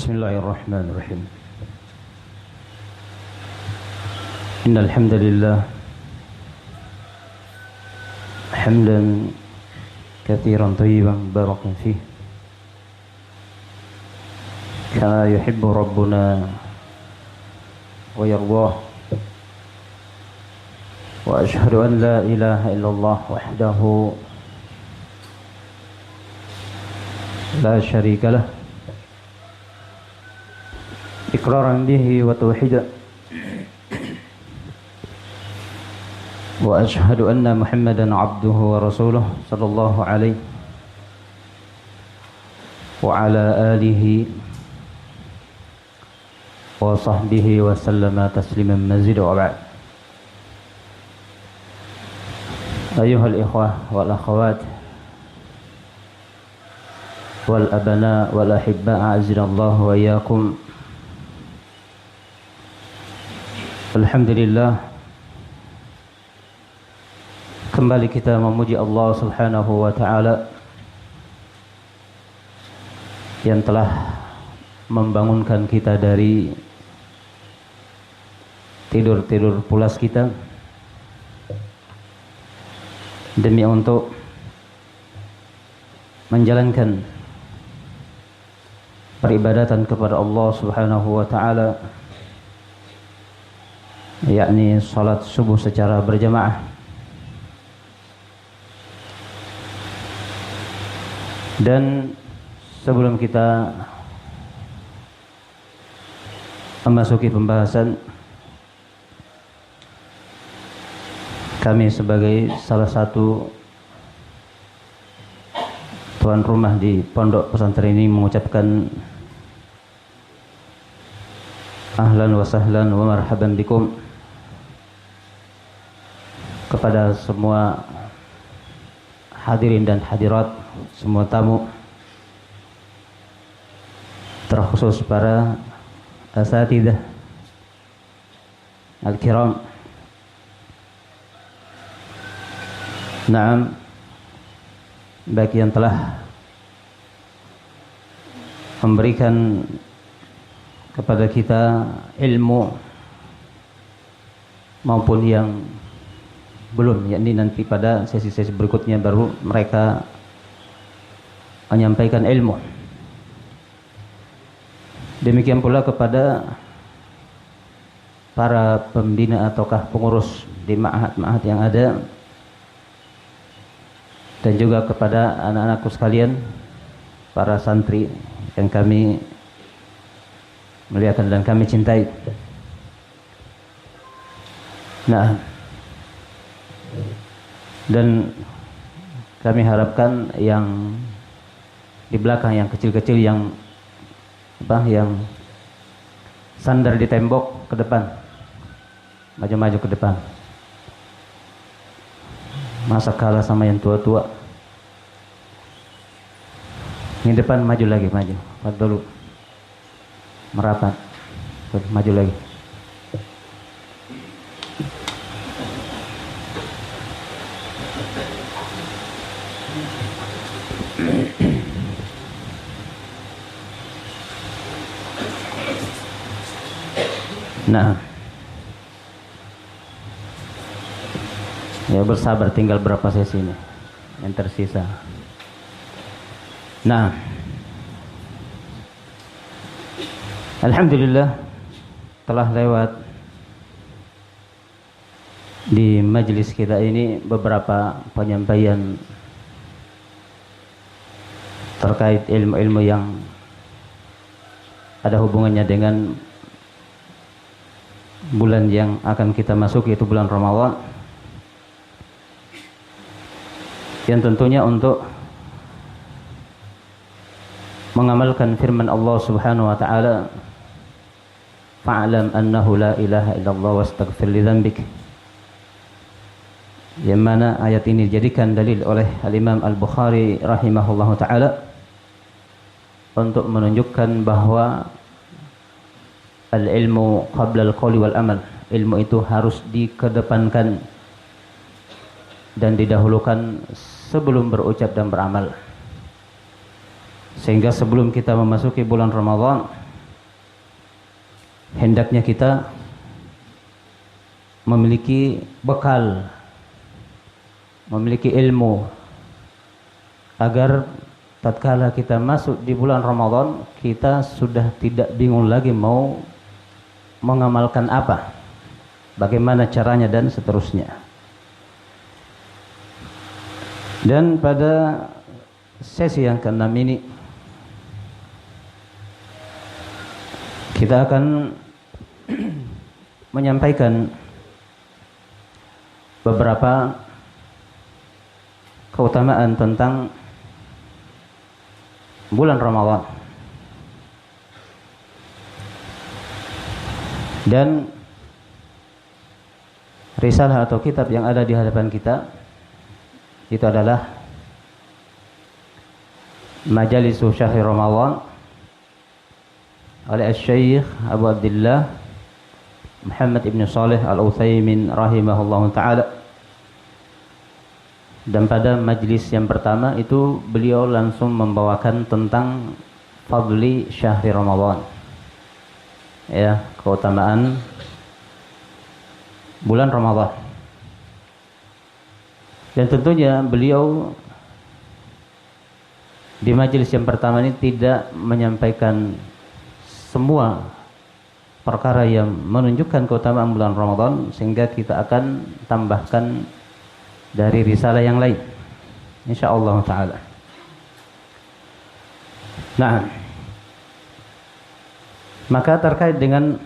Bismillahirrahmanirrahim. Innal hamdalillah hamdan katsiran thayyiban barakan fihi kama yuhibbu rabbuna wa yardah. Wa ashhadu an la ilaha illallah wahdahu la syarika lah iqraran bihi wa tauhidan. Wa ashhadu anna Muhammadan abduhu wa rasuluh sallallahu alaihi wa ala alihi wa sahbihi wa sallama tasliman mazida wa ba'd. Ayuhal ikhwah wal akhawat wal abana wal ahibba a'azinallahu wa iyyakum. Alhamdulillah, kembali kita memuji Allah Subhanahu wa taala yang telah membangunkan kita dari tidur-tidur pulas kita demi untuk menjalankan peribadatan kepada Allah Subhanahu wa taala, yakni salat subuh secara berjamaah. Dan sebelum kita memasuki pembahasan, kami sebagai salah satu tuan rumah di pondok pesantren ini mengucapkan ahlan wa sahlan wa marhaban bikum kepada semua hadirin dan hadirat, semua tamu, terkhusus para asatidzah al-kiram. Naam, bagi yang telah memberikan kepada kita ilmu maupun yang belum, yakni nanti pada sesi-sesi berikutnya baru mereka menyampaikan ilmu. Demikian pula kepada para pembina ataukah pengurus di ma'had-ma'had yang ada, dan juga kepada anak-anakku sekalian, para santri yang kami muliakan dan kami cintai. Nah, dan kami harapkan yang di belakang, yang kecil-kecil, yang sandar di tembok, ke depan, maju-maju ke depan. Masa kalah sama yang tua-tua. Ini depan, maju lagi, maju dulu, merapat, maju lagi. Nah, ya bersabar, tinggal berapa sesi ini yang tersisa. Nah, alhamdulillah telah lewat di majelis kita ini beberapa penyampaian terkait ilmu-ilmu yang ada hubungannya dengan bulan yang akan kita masuk, yaitu bulan Ramadan, yang tentunya untuk mengamalkan firman Allah Subhanahu wa taala, fa'lam annahu la ilaha illallah wastaghfir li dzambik, yang mana ayat ini dijadikan dalil oleh Al-Imam Al-Bukhari rahimahullahu taala untuk menunjukkan bahwa al-ilmu qabla al-qawli wal amal, ilmu itu harus dikedepankan dan didahulukan sebelum berucap dan beramal. Sehingga sebelum kita memasuki bulan Ramadan, hendaknya kita memiliki bekal, memiliki ilmu, agar tatkala kita masuk di bulan Ramadan, kita sudah tidak bingung lagi mau mengamalkan apa, bagaimana caranya dan seterusnya. Dan pada sesi yang ke-6 ini kita akan menyampaikan beberapa keutamaan tentang bulan Ramadan. Dan risalah atau kitab yang ada di hadapan kita itu adalah Majalisu Syahri Ramadan oleh Syekh Abu Abdullah Muhammad ibn Shalih Al-Utsaimin rahimahullahu ta'ala. Dan pada majlis yang pertama itu beliau langsung membawakan tentang fadli syahri Ramadan, ya, keutamaan bulan Ramadan. Dan tentunya beliau di majlis yang pertama ini tidak menyampaikan semua perkara yang menunjukkan keutamaan bulan Ramadan, sehingga kita akan tambahkan dari risalah yang lain insyaallah taala. Nah, maka terkait dengan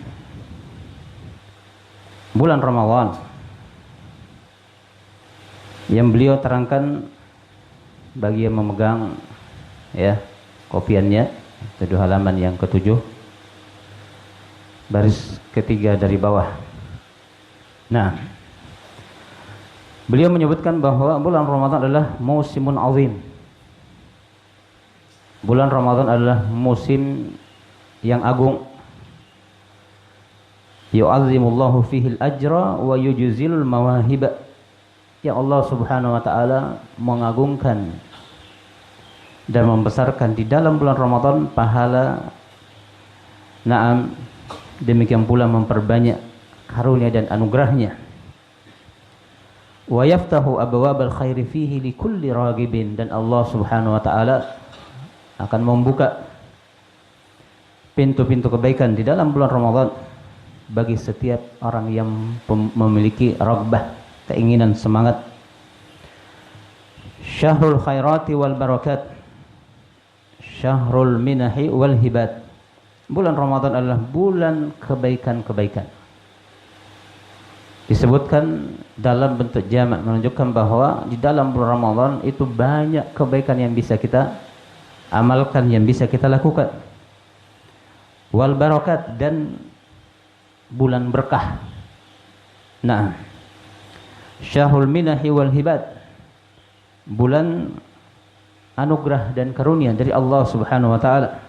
bulan Ramadan yang beliau terangkan bagi yang memegang, ya, kopiannya, itu halaman yang ke-7 baris ketiga dari bawah. Nah, beliau menyebutkan bahwa bulan Ramadan adalah musimun azim. Bulan Ramadan adalah musim yang agung. Yu'azzimullahu fihi al-ajra wa yujzilul mawahib. Ya, Allah Subhanahu wa taala mengagungkan dan membesarkan di dalam bulan Ramadan pahala. Naam, demikian pula memperbanyak karunia dan anugerahnya. Wa yaftahu abwabal khairi fihi likulli ragibin, dan Allah Subhanahu wa taala akan membuka pintu-pintu kebaikan di dalam bulan Ramadan bagi setiap orang yang memiliki raghbah, keinginan, semangat. Syahrul khairati wal barakat, syahrul minahi wal hibat. Bulan Ramadan adalah bulan kebaikan-kebaikan. Disebutkan dalam bentuk jamak, menunjukkan bahwa di dalam bulan Ramadan itu banyak kebaikan yang bisa kita amalkan, yang bisa kita lakukan. Wal barakat, dan bulan berkah. Nah, syahrul minahi wal hibat, bulan anugerah dan karunia dari Allah Subhanahu wa taala.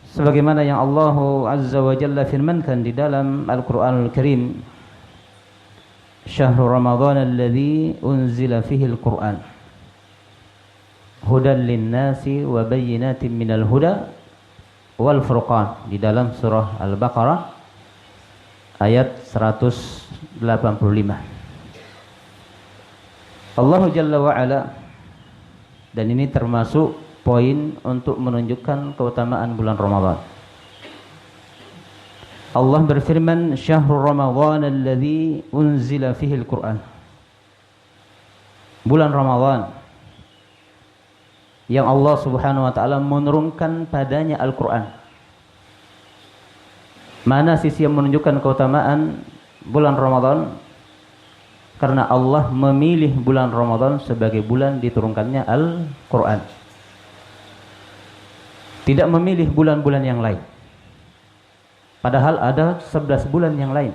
Sebagaimana yang Allah Azza wa Jalla firmankan di dalam Al-Qur'anul Karim, Syahrul Ramadan alladzi unzila fihi al-Qur'an hudan lin-nasi wa bayyinatin minal huda wal furqan, di dalam surah Al-Baqarah ayat 185. Allah Jalla wa Ala, dan ini termasuk poin untuk menunjukkan keutamaan bulan Ramadan. Allah berfirman, Syahrul Ramadan alladzi unzila fihi al-Qur'an. Bulan Ramadan yang Allah Subhanahu wa taala menurunkan padanya Al-Qur'an. Mana sisi yang menunjukkan keutamaan bulan Ramadan? Karena Allah memilih bulan Ramadan sebagai bulan diturunkannya Al-Qur'an. Tidak memilih bulan-bulan yang lain. Padahal ada 11 bulan yang lain.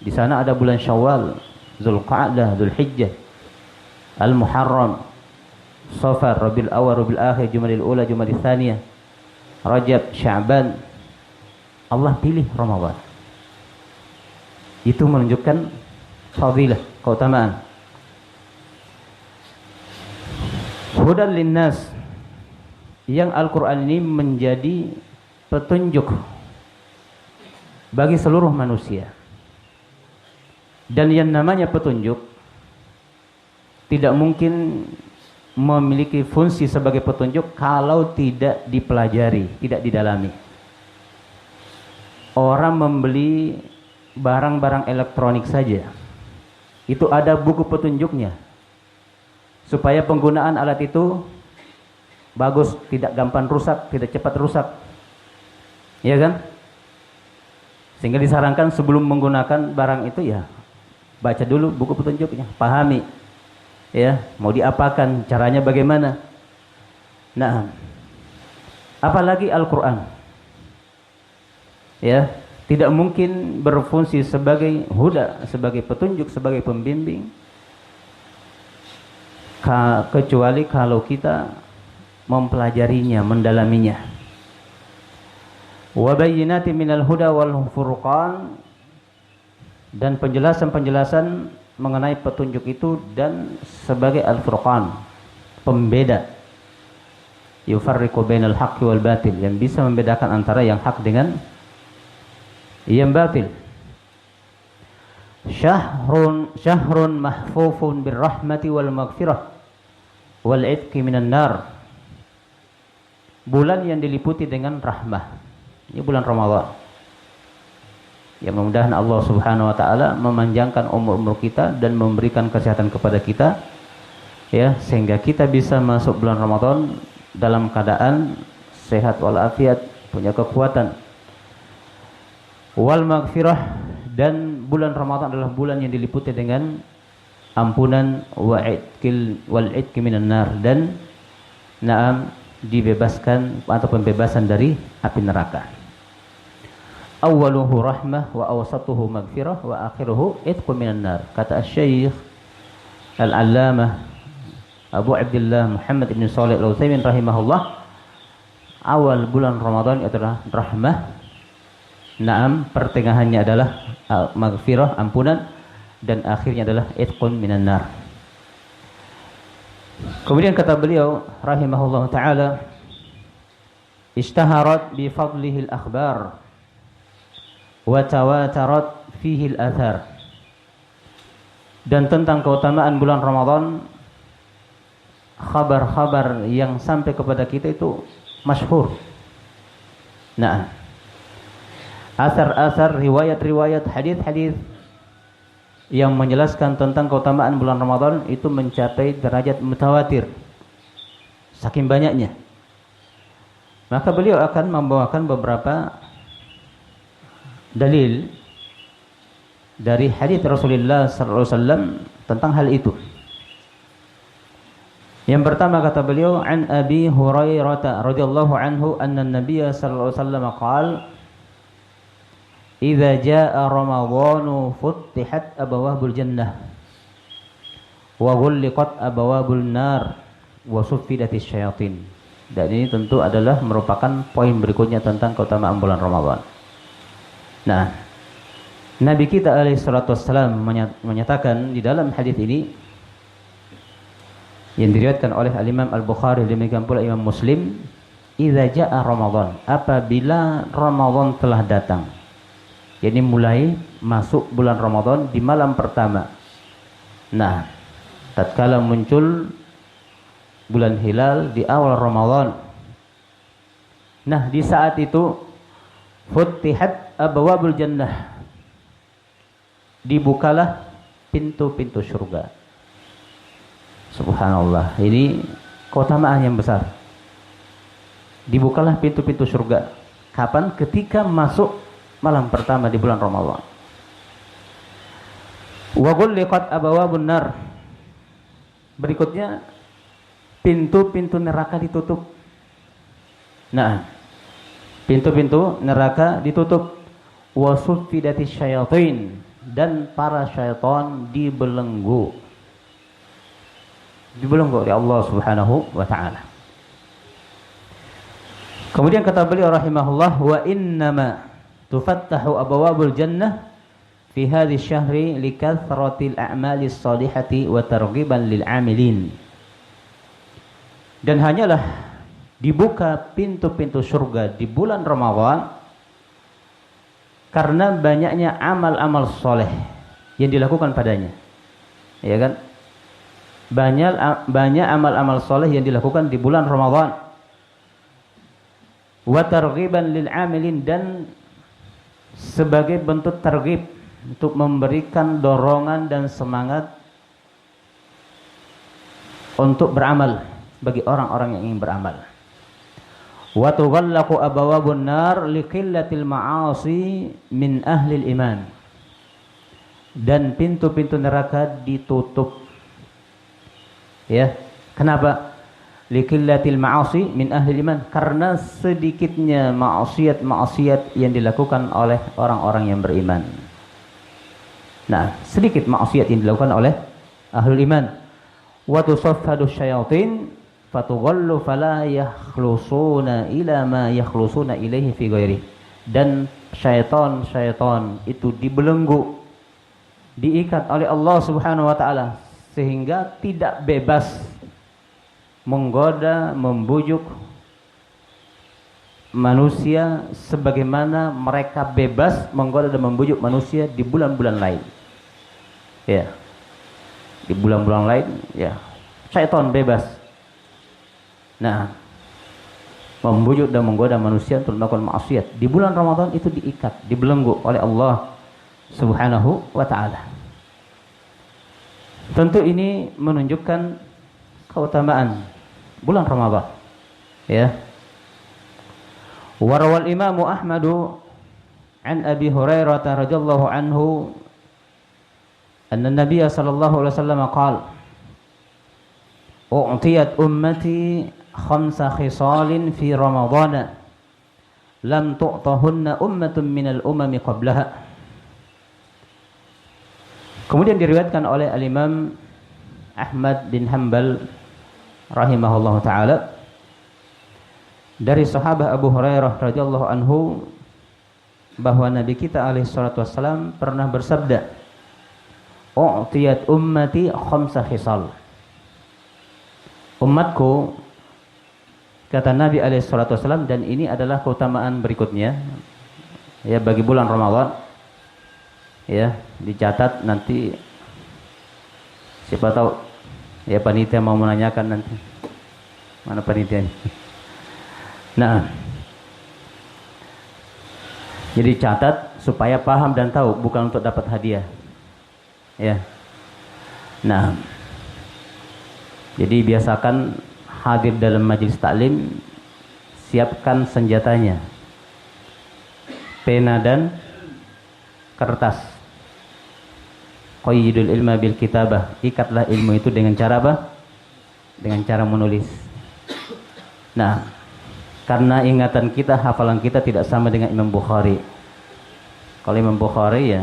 Di sana ada bulan Syawal, Zulqa'dah, Zulhijjah, Al-Muharram, Safar, Rabiul Awwal, Rabiul Akhir, Jumadil Ula, Jumadil Tsaniyah, Rajab, Sya'ban. Allah pilih Ramadan. Itu menunjukkan fadilah, keutamaan. Hudan linnas, yang Al-Quran ini menjadi petunjuk bagi seluruh manusia. Dan yang namanya petunjuk tidak mungkin memiliki fungsi sebagai petunjuk kalau tidak dipelajari, tidak didalami. Orang membeli barang-barang elektronik saja, itu ada buku petunjuknya, supaya penggunaan alat itu bagus, tidak gampang rusak, tidak cepat rusak, ya kan? Sehingga disarankan sebelum menggunakan barang itu ya baca dulu buku petunjuknya, pahami, ya, mau diapakan, caranya bagaimana. Nah, apalagi Al-Quran, ya, tidak mungkin berfungsi sebagai huda, sebagai petunjuk, sebagai pembimbing, kecuali kalau kita mempelajarinya, mendalaminya. Wa bayyinatin minal huda wal furqan, dan penjelasan-penjelasan mengenai petunjuk itu dan sebagai al-furqan, pembeda, yufarriqu bainal haqqi wal batil, yang bisa membedakan antara yang hak dengan yang batil. Syahrun mahfufun birrahmati wal maghfirah wal itqi minan nar, bulan yang diliputi dengan rahmah. Ini bulan Ramadan. Ya, mudah-mudahan Allah Subhanahu wa taala memanjangkan umur-umur kita dan memberikan kesehatan kepada kita, ya, sehingga kita bisa masuk bulan Ramadan dalam keadaan sehat walafiat, punya kekuatan. Wal maghfirah, dan bulan Ramadan adalah bulan yang diliputi dengan ampunan, wal itqi minan nar, dan dibebaskan atau pembebasan dari api neraka. Awwaluhu rahmah wa awsatuhu maghfirah wa akhiruhu itqu minan nar. Kata Syekh Al-Allamah Abu Abdullah Muhammad ibn Shalih Al-Utsaimin rahimahullah, awal bulan Ramadan adalah rahmah, pertengahannya adalah maghfirah, ampunan, dan akhirnya adalah itqun minan nar. Kemudian kata beliau rahimahullah taala, ishtaharat bi fadlihi al-akhbar wa tawatarat fihi al-athar. Dan tentang keutamaan bulan Ramadan, khabar-khabar yang sampai kepada kita itu masyhur. Nah, asar-asar, riwayat-riwayat, hadis-hadis yang menjelaskan tentang keutamaan bulan Ramadan itu mencapai derajat mutawatir, saking banyaknya. Maka beliau akan membawakan beberapa dalil dari hadis Rasulullah sallallahu alaihi wasallam tentang hal itu. Yang pertama kata beliau, an Abi Hurairah radhiyallahu anhu anna an-nabiy sallallahu alaihi wasallam qala, idza jaa ramadhanu futtihat abwabul jannah wa ghulliqat abwabul nar wa suffidatis syayatin. Dan ini tentu adalah merupakan poin berikutnya tentang keutamaan bulan Ramadan. Nah, Nabi kita alaihi salatu wassalam menyatakan di dalam hadis ini yang diriwayatkan oleh Al-Imam Al-Bukhari, demikian pula Imam Muslim, idza jaa Ramadan, apabila Ramadan telah datang. Jadi mulai masuk bulan Ramadan di malam pertama. Nah, tatkala muncul bulan hilal di awal Ramadan. Nah, di saat itu futtihat abwabul jannah, dibukalah pintu-pintu surga. Subhanallah, ini keutamaan yang besar. Dibukalah pintu-pintu surga. Kapan? Ketika masuk malam pertama di bulan Ramadan. Wa ghulliqat abwabun nar. Berikutnya pintu-pintu neraka ditutup. Nah, pintu-pintu neraka ditutup. Wa suffidatis syayatin, dan para syaitan dibelenggu. Dibelenggu oleh Allah Subhanahu wa taala. Kemudian kata beliau rahimahullah, wa innama tufattahu abwabul jannah fi hadhihi syahri likathratil a'malis salihati wa targhiban lil 'amilin. Dan hanyalah dibuka pintu-pintu surga di bulan Ramadan karena banyaknya amal-amal soleh yang dilakukan padanya, ya kan? Banyak amal-amal soleh yang dilakukan di bulan Ramadan. Wa targhiban lil amilin, dan sebagai bentuk targhib, untuk memberikan dorongan dan semangat untuk beramal bagi orang-orang yang ingin beramal. Wa tughallaqu abwabun nar liqillatil ma'asi min ahlil iman, dan pintu-pintu neraka ditutup. Ya, kenapa? Liqillatil ma'asi min ahli iman, karena sedikitnya maksiat yang dilakukan oleh orang-orang yang beriman. Nah, sedikit maksiat yang dilakukan oleh ahlul iman. Wa tusaffadu syayatin fatughallu fala yakhlusuna ila ma yakhlusuna ilaihi fi ghairi. Dan syaitan itu dibelenggu, diikat oleh Allah Subhanahu wa taala, sehingga tidak bebas menggoda, membujuk manusia sebagaimana mereka bebas menggoda dan membujuk manusia di bulan-bulan lain. Ya. Di bulan-bulan lain, ya, syaitan bebas. Nah, membujuk dan menggoda manusia untuk melakukan maksiat. Di bulan Ramadan itu diikat, dibelenggu oleh Allah Subhanahu wa taala. Tentu ini menunjukkan keutamaan bulan Ramadan. Ya. Warawal Imam Ahmad an Abi Hurairah radhiyallahu anhu anna Nabiy sallallahu alaihi wasallam qala u'tiyat ummati khamsa khisalin fi Ramadan lam tu'tahunna ummatun minal umami qablaha. Kemudian diriwayatkan oleh Al-Imam Ahmad bin Hanbal rahimahullahu taala dari sahabat Abu Hurairah radhiyallahu anhu bahwa Nabi kita alaihi salatu wasallam pernah bersabda, "U'tiyat ummati khamsa khisal." Umatku, kata Nabi alaihi salatu wasallam, dan ini adalah keutamaan berikutnya ya bagi bulan Ramadan. Ya, dicatat nanti, siapa tahu ya panitia mau menanyakan nanti. Mana panitianya? Nah, jadi catat supaya paham dan tahu, bukan untuk dapat hadiah. Ya. Nah, jadi biasakan hadir dalam majelis taklim, siapkan senjatanya, pena dan kertas. Qayyidul ilma bil kitabah, ikatlah ilmu itu dengan cara apa? Dengan cara menulis. Nah, karena ingatan kita, hafalan kita tidak sama dengan Imam Bukhari. Kalau Imam Bukhari ya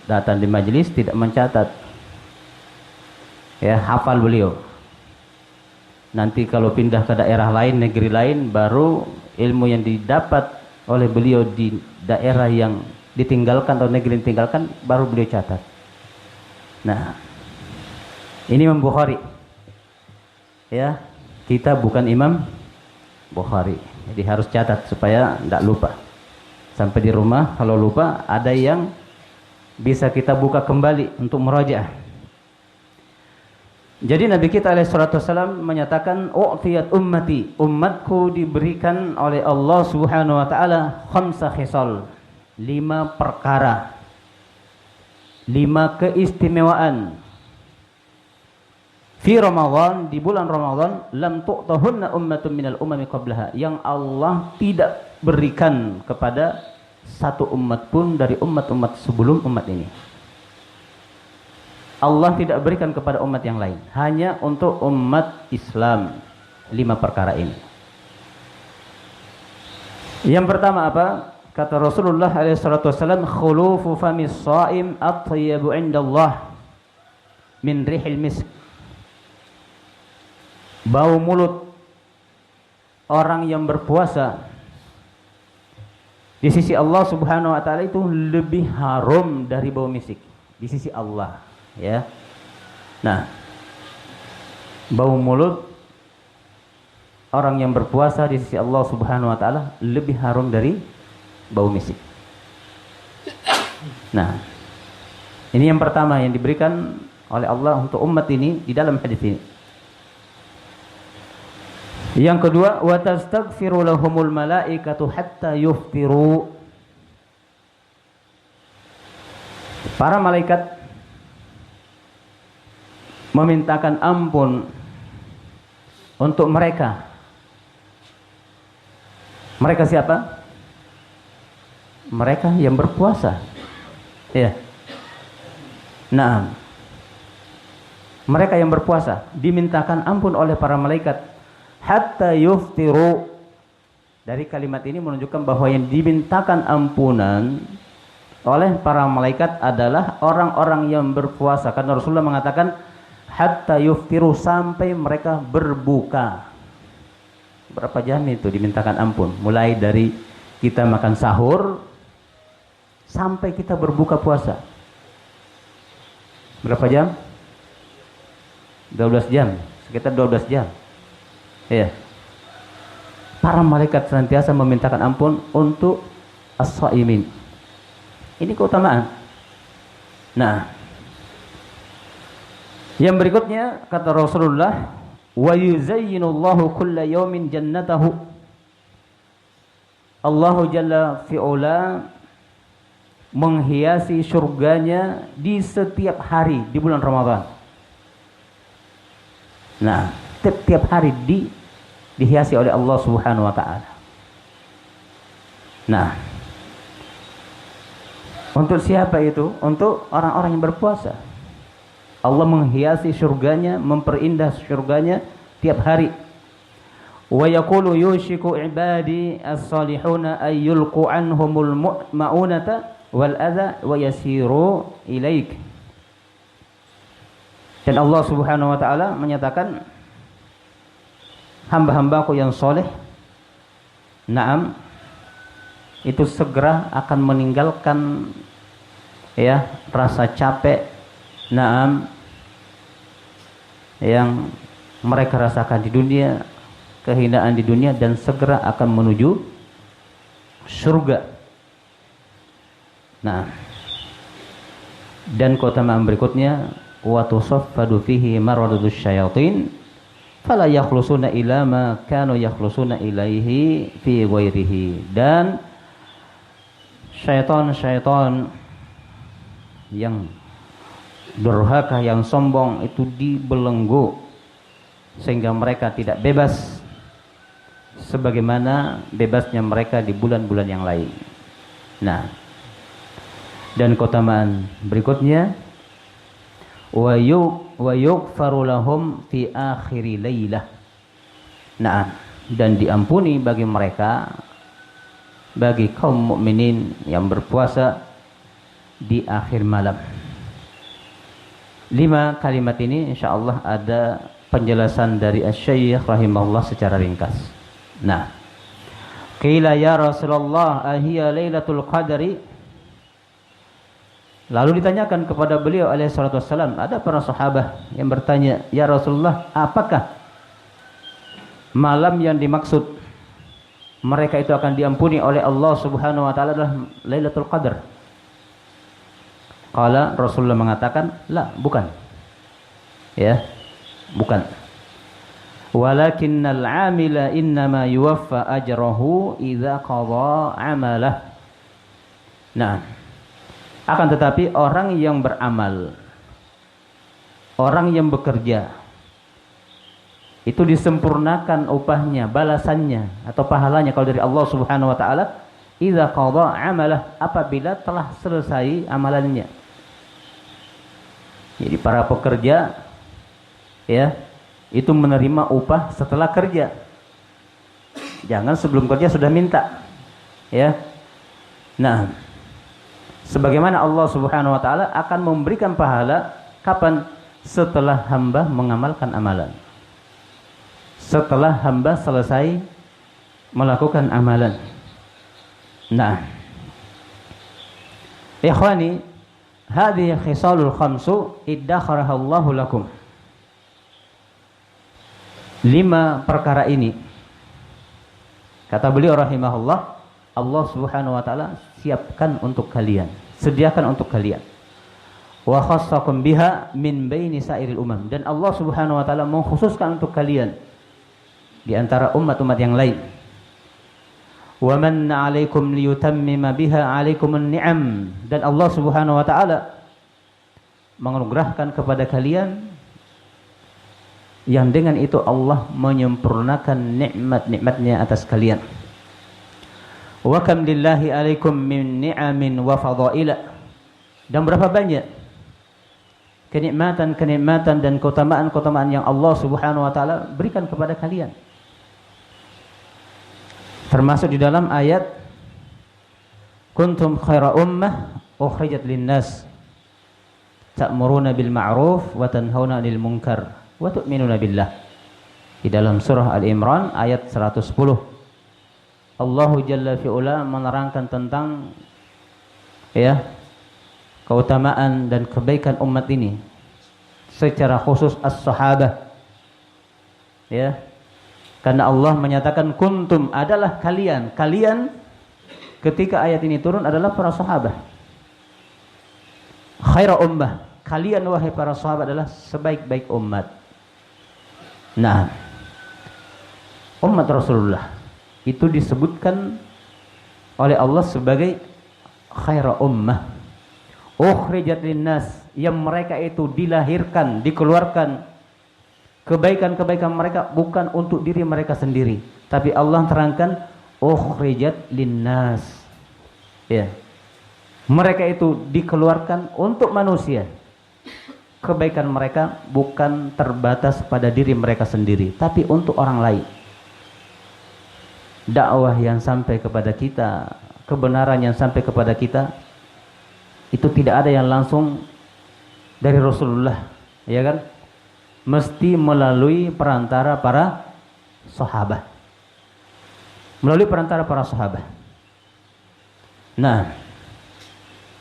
datang di majelis tidak mencatat, ya hafal beliau. Nanti kalau pindah ke daerah lain, negeri lain, baru ilmu yang didapat oleh beliau di daerah yang ditinggalkan atau negeri yang ditinggalkan baru beliau catat. Nah, ini Imam Bukhari. Ya, kita bukan Imam Bukhari. Jadi harus catat supaya tidak lupa. Sampai di rumah kalau lupa ada yang bisa kita buka kembali untuk merajaah. Jadi Nabi kita alaihi salatu wasallam menyatakan, "U'tiyat ummati," umatku diberikan oleh Allah Subhanahu wa taala khamsa khisal, 5 perkara. 5 keistimewaan fi Ramadan, di bulan Ramadan, lam tu'tahunna ummatun minal umami qablaha, yang Allah tidak berikan kepada satu umat pun dari umat-umat sebelum umat ini. Allah tidak berikan kepada umat yang lain, hanya untuk umat Islam 5 perkara ini. Yang pertama apa? Kata Rasulullah SAW, khulufu famis shaim atyabu indallah min rihil misk. Bau mulut orang yang berpuasa di sisi Allah Subhanahu wa taala itu lebih harum dari bau misik di sisi Allah, ya. Nah, bau mulut orang yang berpuasa di sisi Allah Subhanahu wa taala lebih harum dari bau misik. Nah, ini yang pertama yang diberikan oleh Allah untuk umat ini di dalam hadis ini. Yang kedua, wa tastaghfiru lahumul malaikatu hatta yuftiru. Para malaikat memintakan ampun untuk mereka. Mereka siapa? Mereka yang berpuasa. Ya. Nah, mereka yang berpuasa dimintakan ampun oleh para malaikat hatta yuftiru. Dari kalimat ini menunjukkan bahwa yang dimintakan ampunan oleh para malaikat adalah orang-orang yang berpuasa. Karena Rasulullah mengatakan hatta yuftiru, sampai mereka berbuka. Berapa jam itu dimintakan ampun? Mulai dari kita makan sahur sampai kita berbuka puasa. Berapa jam? 12 jam, sekitar 12 jam. Iya. Para malaikat senantiasa memintakan ampun untuk as-shaimin. Ini keutamaan. Nah, yang berikutnya kata Rasulullah, wa yuzayyinullahu kulla yawmin jannatahu. Allahu Jalla fi'ula menghiasi surganya di setiap hari di bulan Ramadan. Nah, setiap hari dihiasi oleh Allah Subhanahu wa taala. Nah, untuk siapa itu? Untuk orang-orang yang berpuasa. Allah menghiasi surganya, memperindah surganya tiap hari. Wa yaqulu yushiku ibadi as-salihuna ay yulqu anhumul ma'unata wal adza wa yasiru ilaik. Dan Allah Subhanahu wa taala menyatakan, hamba-hambaku yang soleh, naam, itu segera akan meninggalkan ya rasa capek, naam, yang mereka rasakan di dunia, kehinaan di dunia, dan segera akan menuju surga. Nah, dan keutamaan berikutnya, wa tusaffadu fihi maradudus syayatin fala yakhlusuna ila ma kanu yakhlusuna ilaihi fi ghairihi. Dan syaitan-syaitan yang durhaka, yang sombong itu dibelenggu sehingga mereka tidak bebas sebagaimana bebasnya mereka di bulan-bulan yang lain. Nah, dan keutamaan berikutnya, wa yughfaru lahum fi akhiri lailah. Nah, dan diampuni bagi mereka, bagi kaum mukminin yang berpuasa di akhir malam. 5 kalimat ini insyaallah ada penjelasan dari Asy-Syaikh rahimahullah secara ringkas. Nah, qila ya Rasulullah ahiya lailatul qadri. Lalu ditanyakan kepada beliau alaihi salatu wassalam, ada para sahabat yang bertanya, ya Rasulullah, apakah malam yang dimaksud mereka itu akan diampuni oleh Allah Subhanahu wa taala adalah Lailatul Qadar? Qala, Rasulullah mengatakan, la, bukan. Ya, bukan. Walakinnal 'amila innama yuwaffa ajrahu idza qada 'amalah. Nah, akan tetapi orang yang beramal, orang yang bekerja, itu disempurnakan upahnya, balasannya atau pahalanya kalau dari Allah Subhanahu wa taala idza qada 'amalah, apabila telah selesai amalannya. Jadi para pekerja ya, itu menerima upah setelah kerja. Jangan sebelum kerja sudah minta. Ya. Nah, sebagaimana Allah Subhanahu wa taala akan memberikan pahala kapan? Setelah hamba mengamalkan amalan. Setelah hamba selesai melakukan amalan. Nah, ikhwani, hadhihi khisalul khamsu iddakharaha Allahu lakum. 5 perkara ini, kata beliau rahimahullah, Allah Subhanahu wa taala siapkan untuk kalian, sediakan untuk kalian. Wa khassakum biha min baini sairil umam, dan Allah Subhanahu wa taala mengkhususkan untuk kalian di antara umat-umat yang lain. Wa manna 'alaikum liyutammima biha 'alaikumun ni'am, dan Allah Subhanahu wa taala menganugerahkan kepada kalian yang dengan itu Allah menyempurnakan nikmat-nikmatnya atas kalian. Wa kam lillahi 'alaikum min ni'amin wa fadaila, dan berapa banyak kenikmatan-kenikmatan dan keutamaan-keutamaan yang Allah Subhanahu wa taala berikan kepada kalian. Termasuk di dalam ayat kuntum khaira ummah ukhrijat linnas ta'muruna bil ma'ruf wa tanhauna 'anil munkar wa tu'minuna billah. Di dalam surah Al-Imran ayat 110. Allahu Jalla fi'ula menerangkan tentang keutamaan dan kebaikan umat ini, secara khusus as-sahabah, karena Allah menyatakan kuntum adalah kalian ketika ayat ini turun adalah para sahabat. Khaira ummah, kalian wahai para sahabat adalah sebaik-baik umat. Nah, umat Rasulullah itu disebutkan oleh Allah sebagai khaira ummah ukhrijat linnas, yang mereka itu dilahirkan, dikeluarkan kebaikan-kebaikan mereka bukan untuk diri mereka sendiri, tapi Allah terangkan ukhrijat linnas, mereka itu dikeluarkan untuk manusia. Kebaikan mereka bukan terbatas pada diri mereka sendiri, tapi untuk orang lain. Dakwah yang sampai kepada kita, kebenaran yang sampai kepada kita, itu tidak ada yang langsung dari Rasulullah, ya kan? Mesti melalui perantara para sahabat. Melalui perantara para sahabat. Nah,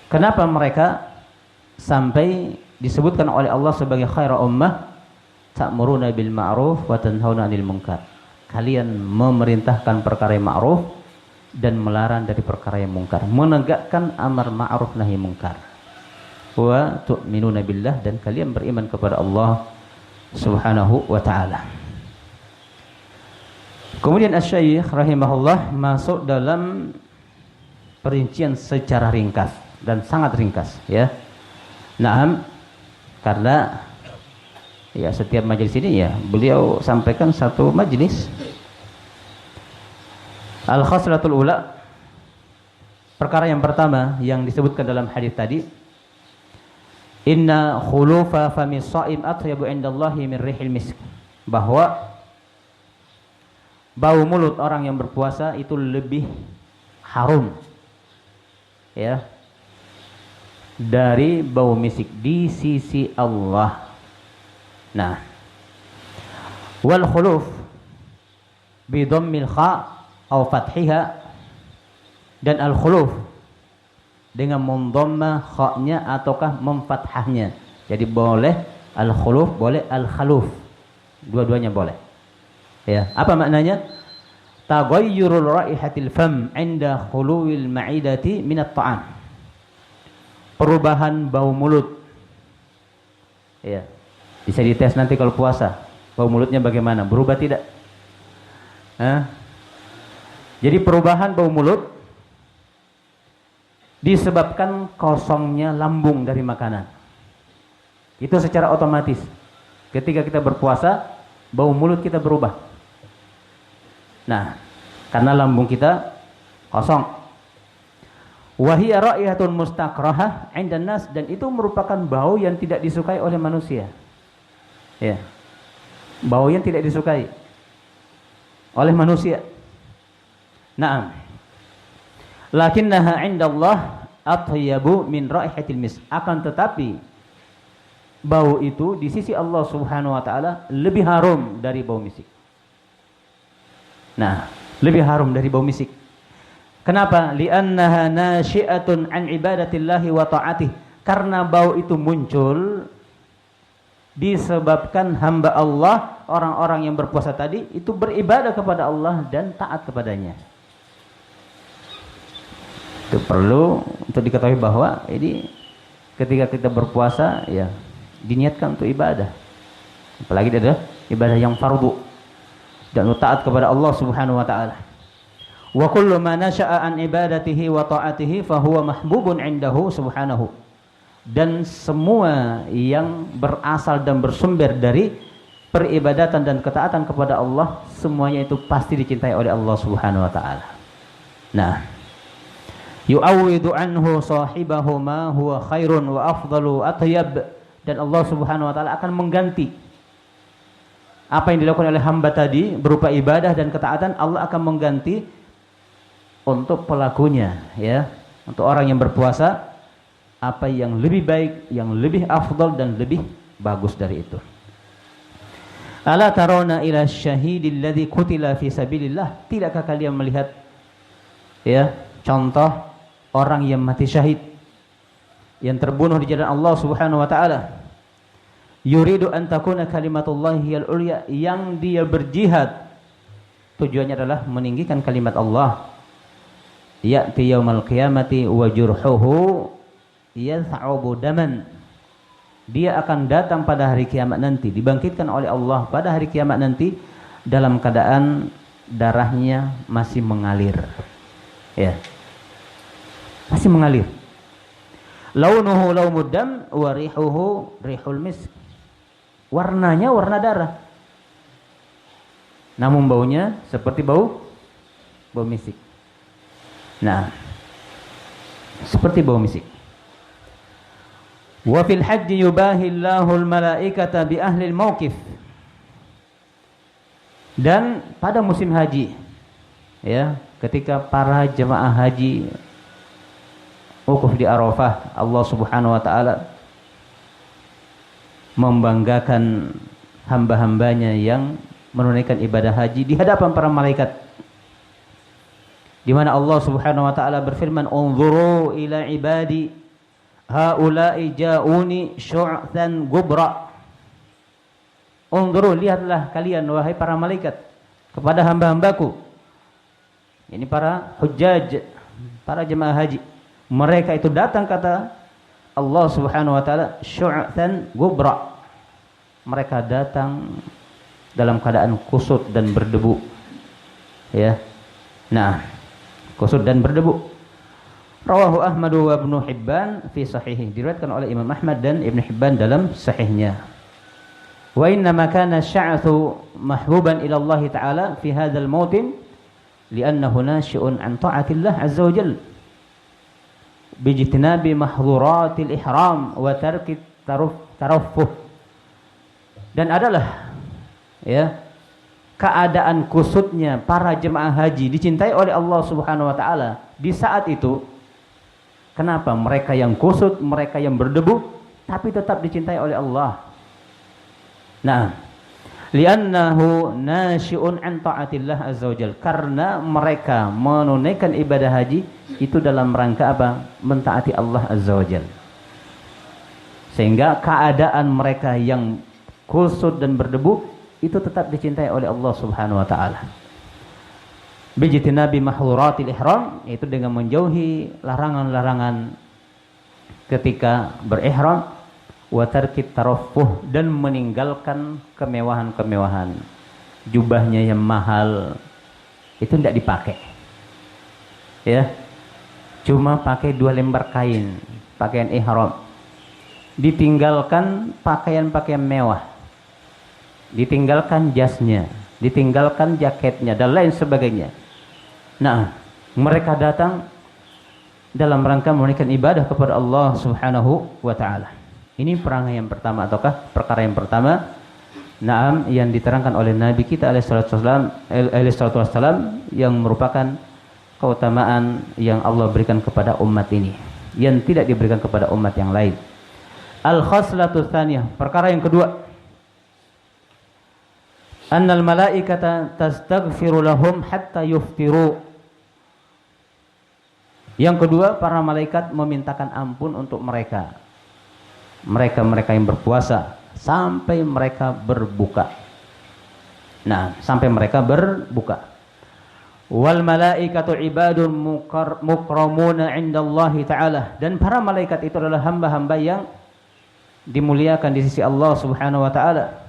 kenapa mereka sampai disebutkan oleh Allah sebagai khaira ummah ta'muruna bil ma'ruf wa tanhauna 'anil munkar? Kalian memerintahkan perkara yang ma'ruf dan melarang dari perkara yang mungkar, menegakkan amar ma'ruf nahi mungkar. Wa tu'minuna billah, dan kalian beriman kepada Allah Subhanahu wa ta'ala. Kemudian Asy-Syaikh rahimahullah masuk dalam perincian secara ringkas dan sangat ringkas, ya. Naam, karena setiap majelis ini beliau sampaikan satu majelis. Al-khaslatul ula, perkara yang pertama yang disebutkan dalam hadis tadi, inna khulufa famis shaim atyabu indallahi min rihil misk, bahwa bau mulut orang yang berpuasa itu lebih harum dari bau misik di sisi Allah. Nah, wal khuluf bi dhammil kha atau fathiha, dan al-khuluf dengan mendhamma kha-nya ataukah memfathahnya. Jadi boleh al-khuluf, boleh al-khaluf, dua-duanya boleh. Apa maknanya? Taghayyurul raihatil fam 'inda khuluwil ma'idati min at-ta'am. Perubahan bau mulut. Bisa dites nanti kalau puasa. Bau mulutnya bagaimana? Berubah tidak? Jadi perubahan bau mulut disebabkan kosongnya lambung dari makanan. Itu secara otomatis. Ketika kita berpuasa, bau mulut kita berubah. Nah, karena lambung kita kosong. Wa hiya ra'ihatun mustakrahah 'indan nas, dan itu merupakan bau yang tidak disukai oleh manusia. Bau yang tidak disukai oleh manusia. Naam. Lakinnaha 'indallah atyabu min raihatil misk. Akan tetapi bau itu di sisi Allah Subhanahu wa taala lebih harum dari bau misik. Nah, lebih harum dari bau misik. Kenapa? Li'annaha nasyi'atun an ibadatillahi wa ta'atih. Karena bau itu muncul disebabkan hamba Allah, orang-orang yang berpuasa tadi itu beribadah kepada Allah dan taat kepadanya. Itu perlu untuk diketahui bahwa ini ketika kita berpuasa ya diniatkan untuk ibadah. Apalagi dia adalah ibadah yang fardu dan taat kepada Allah Subhanahu wa taala. Wa kullu ma nasha'a an ibadatihi wa ta'atihi fa huwa mahbubun 'indahu subhanahu. Dan semua yang berasal dan bersumber dari peribadatan dan ketaatan kepada Allah, semuanya itu pasti dicintai oleh Allah Subhanahu wa taala. Nah, yu'awwidu anhu sahibahu ma huwa khairun wa afdalu atyab, dan Allah Subhanahu wa taala akan mengganti apa yang dilakukan oleh hamba tadi berupa ibadah dan ketaatan. Allah akan mengganti untuk pelakunya, ya, untuk orang yang berpuasa apa yang lebih baik, yang lebih afdal dan lebih bagus dari itu. Ala tarawna ila syahidil ladzi qutila fi sabilillah, tidakkah kalian melihat ya contoh orang yang mati syahid, yang terbunuh di jalan Allah Subhanahu wa taala, yuridu an takuna kalimatullahi al-ulya, yang dia berjihad tujuannya adalah meninggikan kalimat Allah. Ya'ti yaumal qiyamati wa jurhuhu yath'abu daman, dia akan datang pada hari kiamat nanti, dibangkitkan oleh Allah pada hari kiamat nanti dalam keadaan darahnya masih mengalir, ya, masih mengalir. Launuhu laumud dam wa rihuhu rihul misk, warnanya warna darah, namun baunya seperti bau misik. Nah, seperti bau misik. Wa fil hajji yubahillahu al-malaikata bi ahli al-mauqif, dan pada musim haji ya, ketika para jemaah haji wukuf di Arafah, Allah Subhanahu wa taala membanggakan hamba-hambanya yang menunaikan ibadah haji di hadapan para malaikat, di mana Allah Subhanahu wa taala berfirman, "Unzuru ila ibadi haula'i ja'uni syu'than gubra." Unzuru, lihatlah kalian wahai para malaikat kepada hamba-hambaku. Ini para hujjaj, para jemaah haji. Mereka itu datang, kata Allah Subhanahu wa taala, syu'than gubra. Mereka datang dalam keadaan kusut dan berdebu. Ya. Nah, kusut dan berdebu. Rawahu Ahmad wa Ibnu Hibban fi sahihih, diriwayatkan oleh Imam Ahmad dan Ibnu Hibban dalam sahihnya. Wa inna ma kana sya'thu mahbuban ila Allah taala fi hadzal mautin li'annahu nashi'un an ta'atillah azza wa jalla bijtinabi mahdhuratil ihram wa tarki taraffuh. Dan adalah ya keadaan kusutnya para jemaah haji dicintai oleh Allah Subhanahu wa taala di saat itu. Kenapa mereka yang kusut, mereka yang berdebu, tapi tetap dicintai oleh Allah? Nah, li'annahu nasyi'un an ta'atillah azza wajal, karena mereka menunaikan ibadah haji itu dalam rangka apa? Mentaati Allah azza wajal. Sehingga keadaan mereka yang kusut dan berdebu itu tetap dicintai oleh Allah Subhanahu wa taala. Bijtinabi mahdhuratil ihram, itu dengan menjauhi larangan-larangan ketika berihram, wa tarkit taraffuh, dan meninggalkan kemewahan-kemewahan. Jubahnya yang mahal itu tidak dipakai. Ya. Cuma pakai 2 lembar kain, pakaian ihram. Ditinggalkan pakaian-pakaian mewah. Ditinggalkan jasnya, ditinggalkan jaketnya dan lain sebagainya. Nah, mereka datang dalam rangka menunaikan ibadah kepada Allah Subhanahu wa taala. Ini perangai yang pertama ataukah perkara yang pertama, naam, yang diterangkan oleh Nabi kita alaihi salatu wassalam, yang merupakan keutamaan yang Allah berikan kepada umat ini yang tidak diberikan kepada umat yang lain. Al-khaslatu tsaniyah, perkara yang kedua, annal malaikata tastaghfiru lahum hatta yuftiru. Yang kedua, para malaikat memintakan ampun untuk mereka yang berpuasa sampai mereka berbuka. Nah, sampai mereka berbuka. Wal malaikatu ibadun mukramuna 'indallahi ta'ala, dan para malaikat itu adalah hamba-hamba yang dimuliakan di sisi Allah Subhanahu wa taala.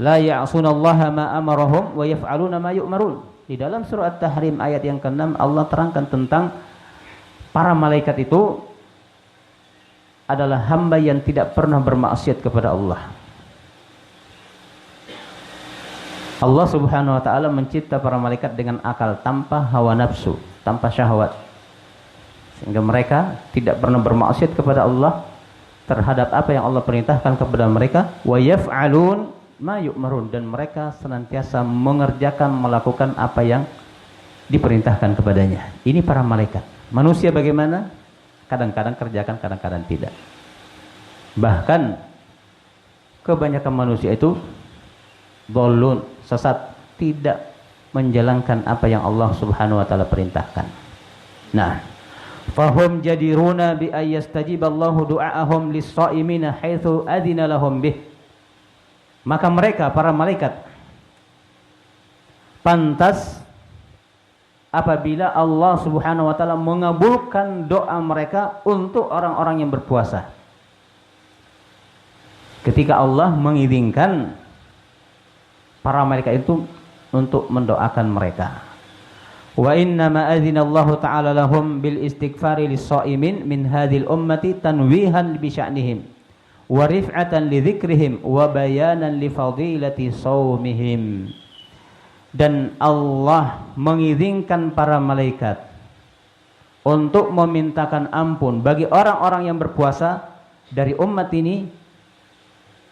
La ya'sunallaha ma amarahum wa yaf'aluna ma yu'marun. Di dalam surah At-Tahrim ayat yang ke-6 Allah terangkan tentang para malaikat itu adalah hamba yang tidak pernah bermaksiat kepada Allah. Allah Subhanahu wa taala mencipta para malaikat dengan akal, tanpa hawa nafsu, tanpa syahwat. Sehingga mereka tidak pernah bermaksiat kepada Allah terhadap apa yang Allah perintahkan kepada mereka, wa yaf'alun ma yu'marun, dan mereka senantiasa mengerjakan, melakukan apa yang diperintahkan kepadanya. Ini para malaikat. Manusia bagaimana? Kadang-kadang kerjakan, kadang-kadang tidak. Bahkan kebanyakan manusia itu dhalun, sesat, tidak menjalankan apa yang Allah Subhanahu wa taala perintahkan. Nah, fahum jadiruna bi ayyastajiballahu du'aahum lis-shaimina haitsu adzina lahum bih. Maka mereka para malaikat pantas apabila Allah Subhanahu wa taala mengabulkan doa mereka untuk orang-orang yang berpuasa. Ketika Allah mengizinkan para malaikat itu untuk mendoakan mereka. Wa inna ma adzina Allah ta'ala lahum bil istighfari lis-shaimin min hadhil ummati tanwihan bi sya'nihim wa rif'atan li dzikrihim wa bayanan li fadilati shaumihim. Dan Allah mengizinkan para malaikat untuk memintakan ampun bagi orang-orang yang berpuasa dari umat ini,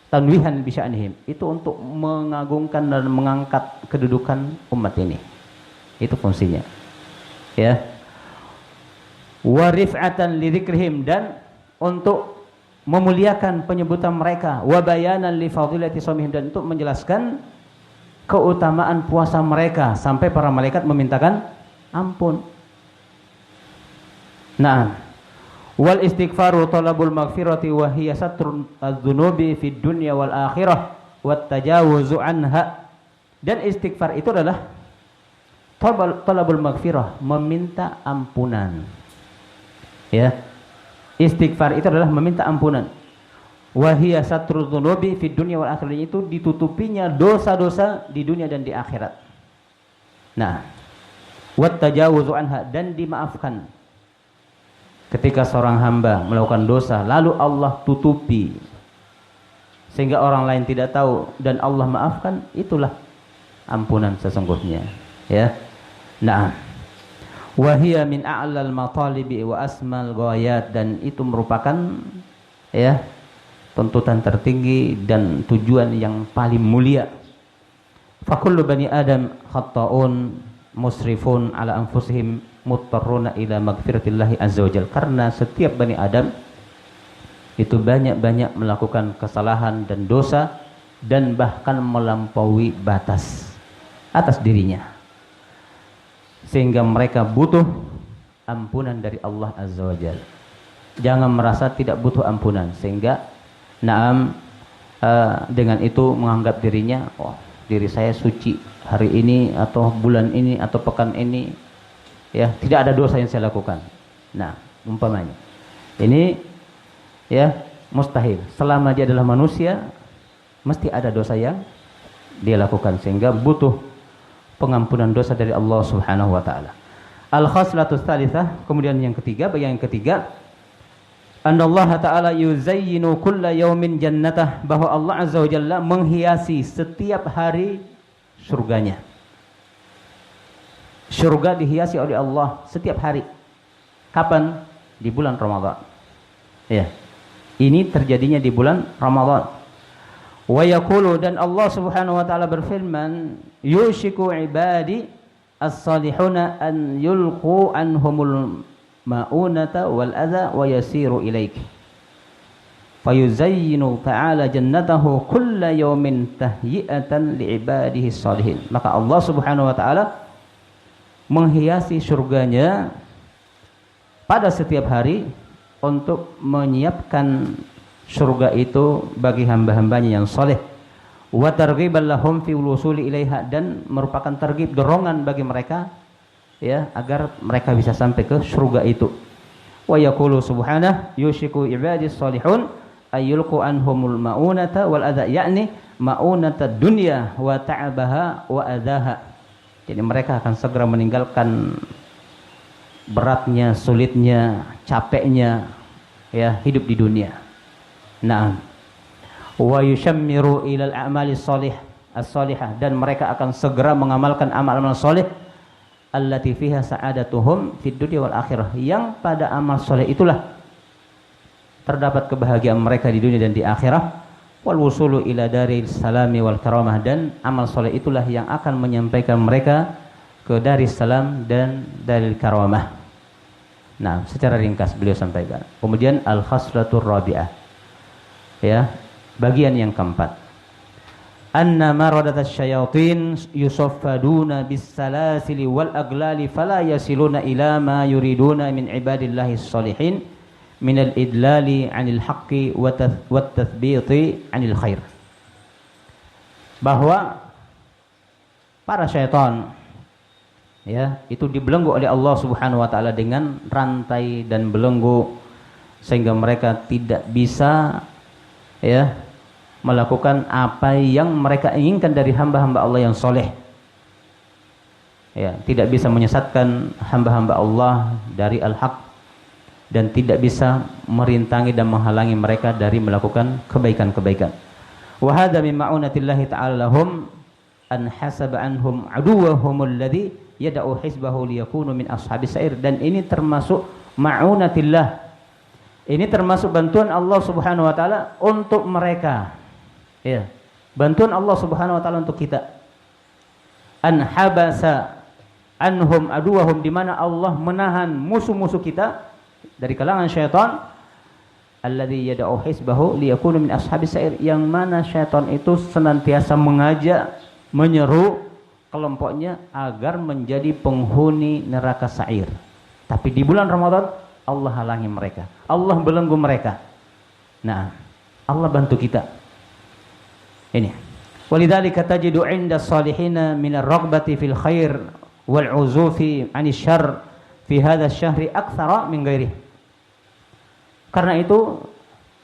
tanwihan bi sya'nihim, itu untuk mengagungkan dan mengangkat kedudukan umat ini. Itu fungsinya. Ya. Wa rif'atan li dzikrihim, dan untuk memuliakan penyebutan mereka, wa bayanan li fadilati shaumihim, dan untuk menjelaskan keutamaan puasa mereka sampai para malaikat memintakan ampun. Nah, wal istighfaru talabul maghfirati wa hiya satrun adz-dzunubi fid dunya wal akhirah wat tajawuzu anha. Dan istighfar itu adalah talabul maghfirah, meminta ampunan. Ya. Istighfar itu adalah meminta ampunan. Wa hiya satrul dzunubi fid dunya wal akhirah, itu ditutupinya dosa-dosa di dunia dan di akhirat. Nah, wat tajawuzu anha, dan dimaafkan. Ketika seorang hamba melakukan dosa lalu Allah tutupi sehingga orang lain tidak tahu dan Allah maafkan, itulah ampunan sesungguhnya. Ya. Nah, wa hiya min a'lal matalibi wa asmal ghayat, dan itu merupakan ya tuntutan tertinggi dan tujuan yang paling mulia. Fa kullu bani adam khata'un musrifun ala anfusihim muttarruna ila magfiratillahi azza wajalla. Karena setiap bani Adam itu banyak-banyak melakukan kesalahan dan dosa, dan bahkan melampaui batas atas dirinya, sehingga mereka butuh ampunan dari Allah azza wajalla. Jangan merasa tidak butuh ampunan sehingga dengan itu menganggap dirinya, oh, diri saya suci hari ini atau bulan ini atau pekan ini, ya, tidak ada dosa yang saya lakukan. Nah, umpamanya ini ya mustahil. Selama dia adalah manusia, mesti ada dosa yang dia lakukan, sehingga butuh pengampunan dosa dari Allah Subhanahu wa taala. Al-khaslatus tsalitsah, kemudian yang ketiga, bagian yang ketiga, annallaha ta'ala yuzayyinu kulla yaumin jannatah, bahwa Allah azza wa jalla menghiasi setiap hari surganya. Surga dihiasi oleh Allah setiap hari. Kapan? Di bulan Ramadan. Ya. Ini terjadinya di bulan Ramadan. Wa yaqulu, dan Allah Subhanahu wa taala berfirman, yushiku ibadi as-salihuna an yulqu anhumul ma'unata wal adza wa yasiru ilaik. Fayuzayyinu ta'ala jannatahu kulla yawmin tahyi'atan li'ibadihi salihin. Maka Allah Subhanahu wa taala menghiasi surganya pada setiap hari untuk menyiapkan surga itu bagi hamba-hambanya yang soleh. wa targhiban lahum fi wusuli ilaiha, dan merupakan targhib, dorongan bagi mereka ya agar mereka bisa sampai ke surga itu. Wa yaqulu subhanahu yushiku ibadis salihun ayyulqu anhumul maunata wal adha, yakni maunata dunya wa ta'abaha wa adaha. Jadi mereka akan segera meninggalkan beratnya, sulitnya, capeknya ya hidup di dunia. Nah, wa yushammiru ilal a'mali shalih as-salihah, dan mereka akan segera mengamalkan amal-amal saleh allati fiha sa'adatuhum fid dunya wal akhirah, yang pada amal saleh itulah terdapat kebahagiaan mereka di dunia dan di akhirat. Wal wusulu ila daril salami wal karamah, dan amal saleh itulah yang akan menyampaikan mereka ke daris salam dan daril karamah. Nah, secara ringkas beliau sampaikan. Kemudian al khaslatur rabi'ah, ya, bagian yang keempat, anna maradatas syayatin yusaffaduna bis salasili wal aglali fala yasiluna ila ma yuriduna min ibadillahi sholihin minal idlali anil haqqi wat tathbiti anil khair. Bahwa para syaitan ya itu dibelenggu oleh Allah Subhanahu wa taala dengan rantai dan belenggu, sehingga mereka tidak bisa ya melakukan apa yang mereka inginkan dari hamba-hamba Allah yang soleh. Ya, tidak bisa menyesatkan hamba-hamba Allah dari al-haq, dan tidak bisa merintangi dan menghalangi mereka dari melakukan kebaikan-kebaikan. Wa hadza min ma'unatillahi ta'ala lahum an hasaba anhum aduwwahum alladhi yad'u hizbahu liyakunu min ashabis sa'ir, dan ini termasuk ma'unatillah. Ini termasuk bantuan Allah Subhanahu wa taala untuk mereka. Ya, bantuan Allah Subhanahu wa taala untuk kita. An habasa anhum aduwahum, di mana Allah menahan musuh-musuh kita dari kalangan syaitan, alladzi yad'u hizbahu liyakunu min ashabis sa'ir, yang mana syaitan itu senantiasa mengajak, menyeru kelompoknya agar menjadi penghuni neraka sa'ir. Tapi di bulan Ramadan Allah halangi mereka, Allah belenggu mereka. Nah, Allah bantu kita. Ini. Walidzalika tajidu 'inda salihina min ar-raghbati fil khair wal 'uzufi 'anil syarr fi hadha asy-syahri aktsara min ghairihi. Karena itu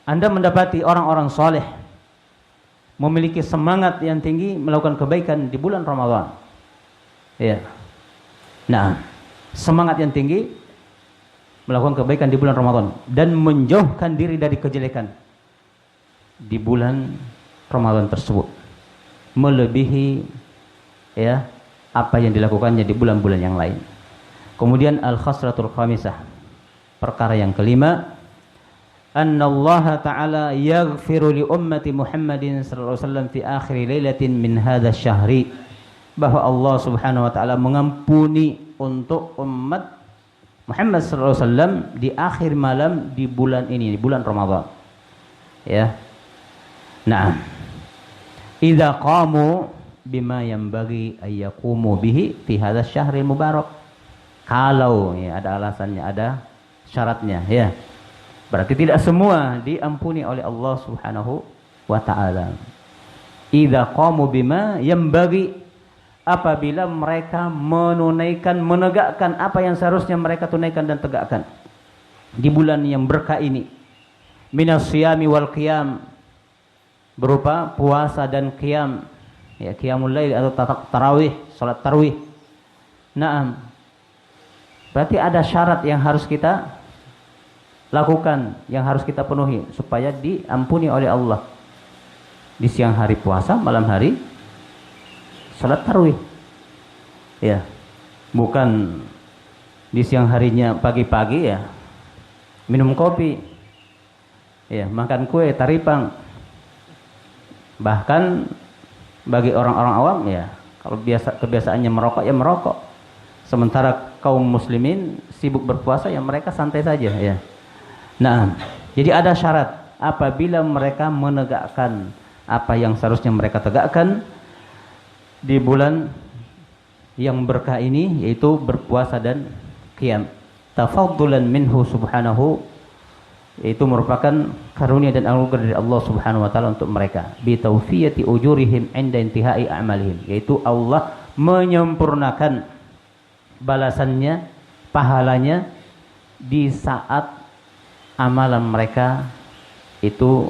Anda mendapati orang-orang saleh memiliki semangat yang tinggi melakukan kebaikan di bulan Ramadan. Ya. Nah, semangat yang tinggi melakukan kebaikan di bulan Ramadan dan menjauhkan diri dari kejelekan di bulan Ramadan tersebut, melebihi ya apa yang dilakukannya di bulan-bulan yang lain. Kemudian al-khasratul khamisah, perkara yang kelima, anna Allah ta'ala yaghfiru li ummati Muhammadin sallallahu alaihi wasallam fi akhir lailatin min hadha syahri, bahwa Allah Subhanahu wa taala mengampuni untuk umat Muhammad sallallahu alaihi wasallam di akhir malam di bulan ini, di bulan Ramadan. Ya. Nah, idza qamu bima yanbaghi ay yaqumu bihi fi hadzal syahril mubarak. Kalau ya ada alasannya, ada syaratnya ya. Berarti tidak semua diampuni oleh Allah Subhanahu wa taala. Idza qamu bima yanbaghi, apabila mereka menunaikan, menegakkan apa yang seharusnya mereka tunaikan dan tegakkan di bulan yang berkah ini. Minas siyami wal qiyam, berupa puasa dan qiyam, ya, qiyamul lail atau tarawih, salat tarawih. Naam. Berarti ada syarat yang harus kita lakukan, yang harus kita penuhi supaya diampuni oleh Allah. Di siang hari puasa, malam hari salat tarawih. Ya. Bukan di siang harinya pagi-pagi ya minum kopi. Ya, makan kue, taripang. Bahkan bagi orang-orang awam ya, kalau kebiasaannya merokok ya merokok. Sementara kaum muslimin sibuk berpuasa ya mereka santai saja ya. Nah, jadi ada syarat apabila mereka menegakkan apa yang seharusnya mereka tegakkan di bulan yang berkah ini, yaitu berpuasa dan qiyam. Tafaddulan minhu subhanahu Itu merupakan karunia dan anugerah dari Allah Subhanahu wa taala untuk mereka. Bi tawfiyati ujurihim 'inda intihai a'malihim, yaitu Allah menyempurnakan balasannya, pahalanya di saat amalan mereka itu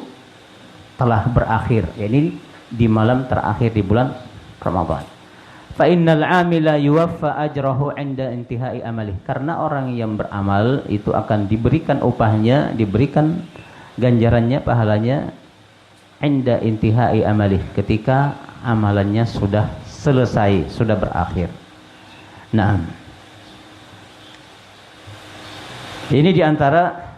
telah berakhir, yakni di malam terakhir di bulan Ramadan. Fa innal 'amila yuwaffa ajrahu 'inda intihai amalih. Karena orang yang beramal itu akan diberikan upahnya, diberikan ganjarannya, pahalanya 'inda intihai amalih, ketika amalannya sudah selesai, sudah berakhir. Nah, ini diantara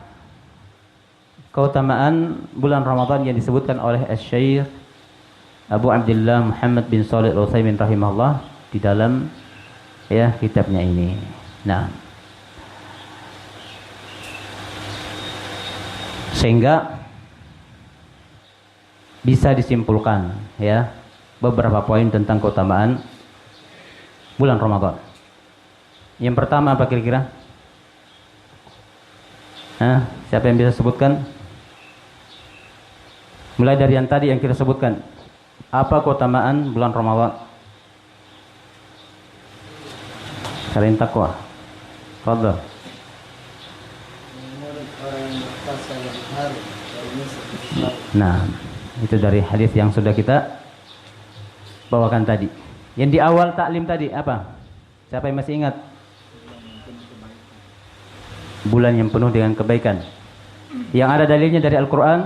keutamaan bulan Ramadan yang disebutkan oleh Asy-Syaikh Abu Abdullah Muhammad bin Shalih Al-Utsaimin rahimahullah di dalam kitabnya ini. Nah, sehingga bisa disimpulkan beberapa poin tentang keutamaan bulan Ramadan. Yang pertama apa kira-kira? Siapa yang bisa sebutkan? Mulai dari yang tadi yang kita sebutkan. Apa keutamaan bulan Ramadan? Kalian takwa. Fadhal. Nah, itu dari hadis yang sudah kita bawakan tadi. Yang di awal taklim tadi apa? Siapa yang masih ingat? Bulan yang penuh dengan kebaikan. Yang ada dalilnya dari Al-Quran.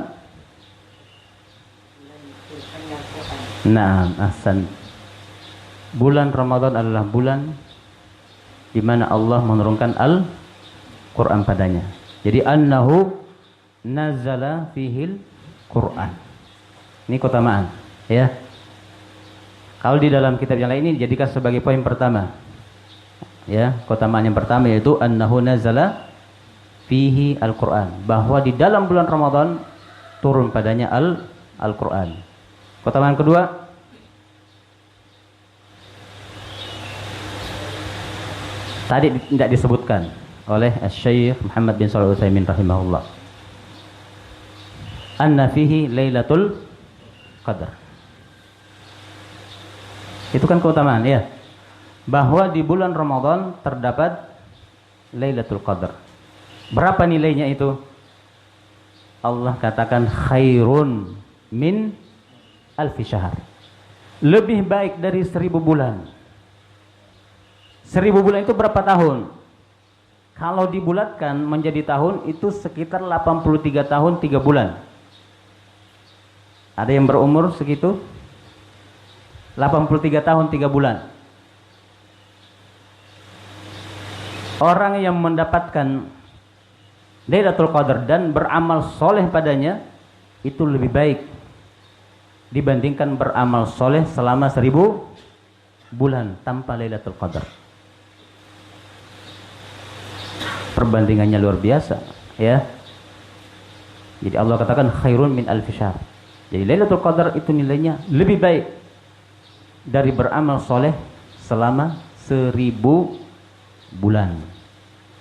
Nah, ahsan. Bulan Ramadan adalah bulan di mana Allah menurunkan Al-Quran padanya. Jadi annahu nazala fihil Quran. Ini keutamaan, Kalau di dalam kitab yang lain ini dijadikan sebagai poin pertama. Keutamaan yang pertama yaitu annahu nazala fihi Al-Quran, bahwa di dalam bulan Ramadan turun padanya Al-Quran. Keutamaan kedua, tadi tidak disebutkan oleh Asy-Syaikh Muhammad bin Shalih Al-Utsaimin rahimahullah. Anna fihi Lailatul Qadar. Itu kan keutamaan, bahwa di bulan Ramadan terdapat Lailatul Qadar. Berapa nilainya itu? Allah katakan khairun min alfi syahr. Lebih baik dari 1000 bulan. 1000 bulan itu berapa tahun? Kalau dibulatkan menjadi tahun itu sekitar 83 tahun 3 bulan. Ada yang berumur segitu? 83 tahun 3 bulan. Orang yang mendapatkan Lailatul Qadar dan beramal soleh padanya itu lebih baik dibandingkan beramal soleh selama 1000 bulan tanpa Lailatul Qadar. Perbandingannya luar biasa, Jadi Allah katakan khairun min alfi syahr. Jadi Lailatul Qadar itu nilainya lebih baik dari beramal soleh selama 1000 bulan,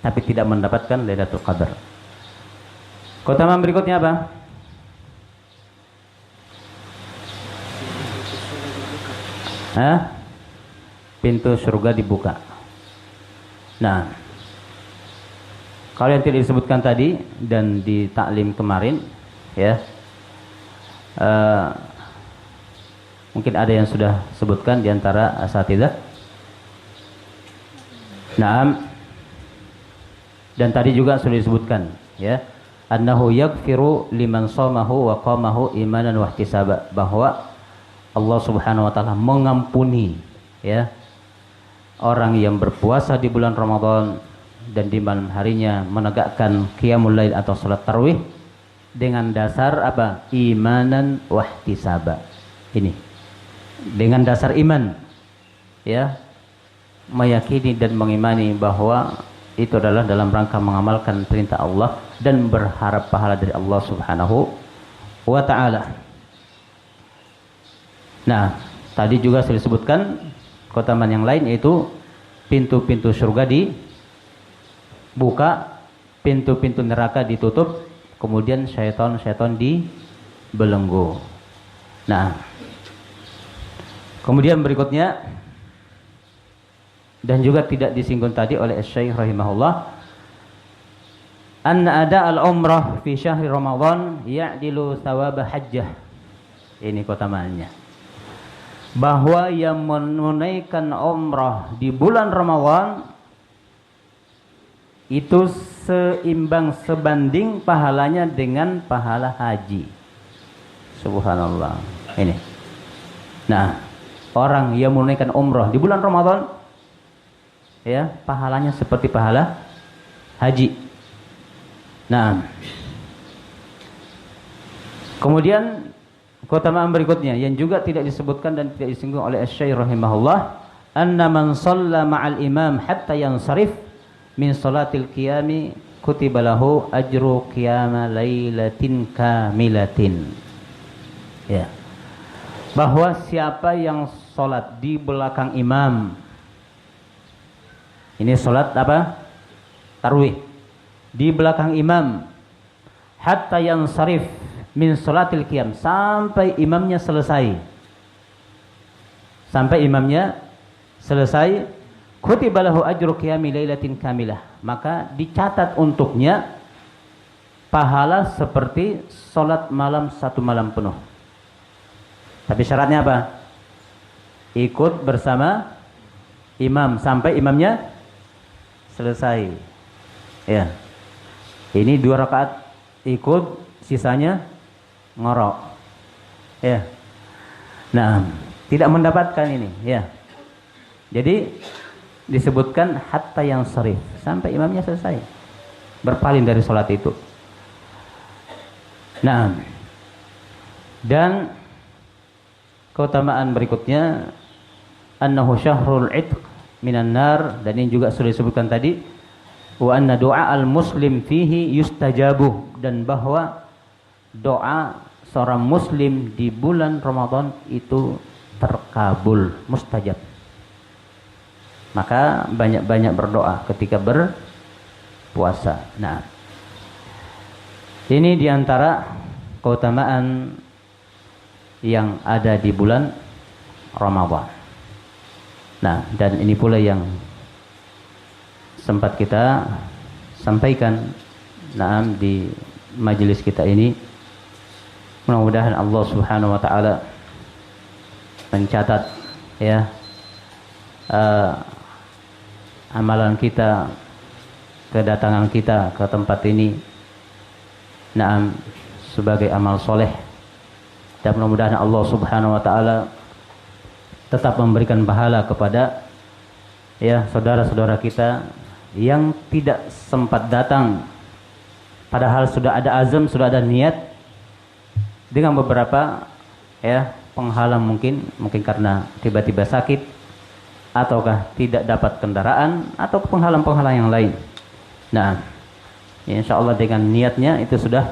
tapi tidak mendapatkan Lailatul Qadar. Keutamaan berikutnya apa? Pintu surga dibuka. Nah, kalau yang tidak disebutkan tadi dan di taklim kemarin, mungkin ada yang sudah sebutkan di antara asatidzah. Naam. Dan tadi juga sudah disebutkan, annahu yaghfiru liman shamahu wa qamahu imanan wa ihtisaba, bahwa Allah Subhanahu wa taala mengampuni orang yang berpuasa di bulan Ramadan dan di malam harinya menegakkan qiyamul lail atau salat tarawih dengan dasar apa? Imanan wa ihtisaba. Ini dengan dasar iman, meyakini dan mengimani bahwa itu adalah dalam rangka mengamalkan perintah Allah dan berharap pahala dari Allah Subhanahu wa taala. Nah, tadi juga sudah disebutkan keutamaan yang lain, yaitu pintu-pintu surga dibuka, pintu-pintu neraka ditutup, kemudian syaitan dibelenggu. Nah, kemudian berikutnya, dan juga tidak disinggung tadi oleh Syekh rahimahullah, anna ada al-umrah fi syahri Ramadan ya'dilu thawab hajjah. Ini keutamaannya, bahwa yang menunaikan umrah di bulan Ramadan itu seimbang, sebanding pahalanya dengan pahala haji. Subhanallah. Ini. Nah, orang yang menunaikan umrah di bulan Ramadan, ya, pahalanya seperti pahala haji. Nah, kemudian keutamaan berikutnya yang juga tidak disebutkan dan tidak disinggung oleh Asy-Syaikh rahimahullah, anna man shalla ma'al imam hatta yansarif min salatil qiyami kutiba lahu ajru qiyama lailatin kamilatin. Ya. Bahwa siapa yang salat di belakang imam, ini salat apa? Tarawih. Di belakang imam hatta yansarif min salatil qiyam, sampai imamnya selesai. Sampai imamnya selesai, kutiba lahu ajru qiyami lailatin kamilah, maka dicatat untuknya pahala seperti salat malam satu malam penuh. Tapi syaratnya apa? Ikut bersama imam sampai imamnya selesai. Ya. Ini 2 rakaat ikut, sisanya ngorok. Ya. Nah, tidak mendapatkan ini, ya. Jadi disebutkan hatta yang sharif, sampai imamnya selesai berpaling dari sholat itu. Nah, dan keutamaan berikutnya, annahu syahrul itq minan nar, dan ini juga sudah disebutkan tadi, wa anna du'a al muslim fihi yustajabu, dan bahwa doa seorang muslim di bulan Ramadan itu terkabul, mustajab. Maka banyak-banyak berdoa ketika berpuasa. Nah, ini diantara keutamaan yang ada di bulan Ramadan. Nah, dan ini pula yang sempat kita sampaikan di majelis kita ini. Mudah-mudahan Allah Subhanahu wa taala mencatat, ya, amalan kita, kedatangan kita ke tempat ini, sebagai amal soleh. Dan mudah-mudahan Allah Subhanahu wa taala tetap memberikan pahala kepada, ya, saudara-saudara kita yang tidak sempat datang, padahal sudah ada azam, sudah ada niat, dengan beberapa, ya, penghalang, mungkin karena tiba-tiba sakit, ataukah tidak dapat kendaraan, atau penghalang-penghalang yang lain. Nah, insyaallah dengan niatnya itu sudah